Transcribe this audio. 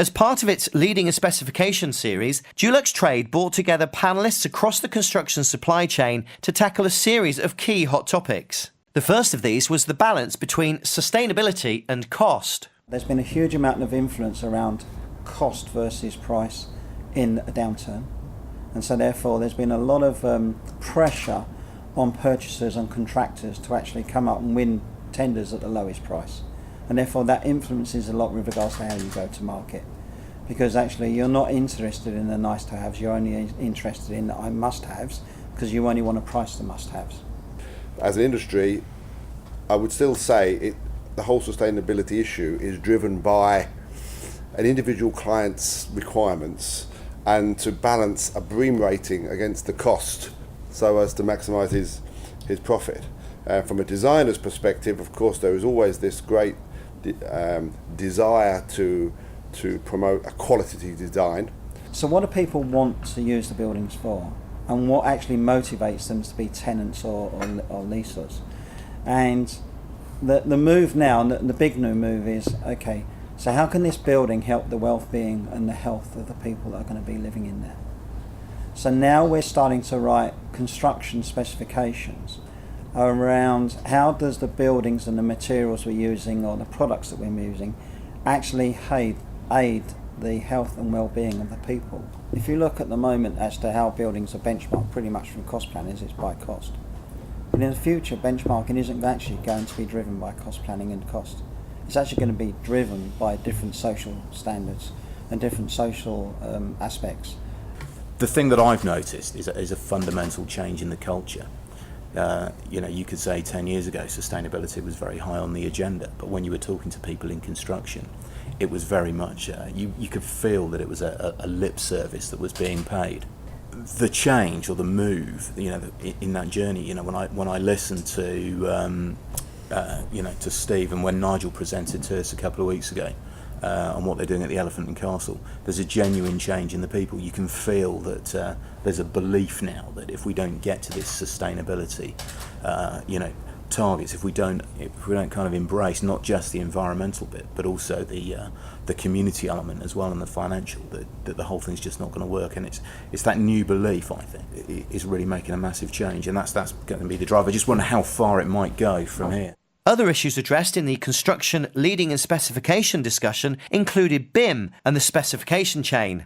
As part of its Leading and Specification series, Dulux Trade brought together panellists across the construction supply chain to tackle a series of key hot topics. The first of these was the balance between sustainability and cost. There's been a huge amount of influence around cost versus price in a downturn, and so therefore there's been a lot of pressure on purchasers and contractors to actually come up and win tenders at the lowest price. And therefore that influences a lot with regards to how you go to market, because actually you're not interested in the nice to haves, you're only interested in the must haves, because you only want to price the must haves. As an industry, I would still say the whole sustainability issue is driven by an individual client's requirements and to balance a BREEAM rating against the cost so as to maximise his profit. From a designer's perspective, of course, there is always this great desire to promote a quality design. So what do people want to use the buildings for, and what actually motivates them to be tenants or leasers? And the move now, the big new move is, okay, so how can this building help the well-being and the health of the people that are going to be living in there? So now we're starting to write construction specifications around how does the buildings and the materials we're using or the products that we're using actually aid the health and well-being of the people. If you look at the moment as to how buildings are benchmarked pretty much from cost planners, it's by cost. But in the future, benchmarking isn't actually going to be driven by cost planning and cost. It's actually going to be driven by different social standards and different social aspects. The thing that I've noticed is a fundamental change in the culture. You could say 10 years ago sustainability was very high on the agenda, but when you were talking to people in construction, it was very much, you could feel that it was a lip service that was being paid. The change or the move, in that journey, when I listened to, to Steve, and when Nigel presented to us a couple of weeks ago on what they're doing at the Elephant and Castle, there's a genuine change in the people. You can feel that there's a belief now that if we don't get to this sustainability, targets, if we don't kind of embrace not just the environmental bit, but also the community element as well and the financial, that the whole thing's just not going to work. And it's that new belief, I think, is really making a massive change, and that's going to be the driver. I just wonder how far it might go from here. Other issues addressed in the construction leading and specification discussion included BIM and the specification chain.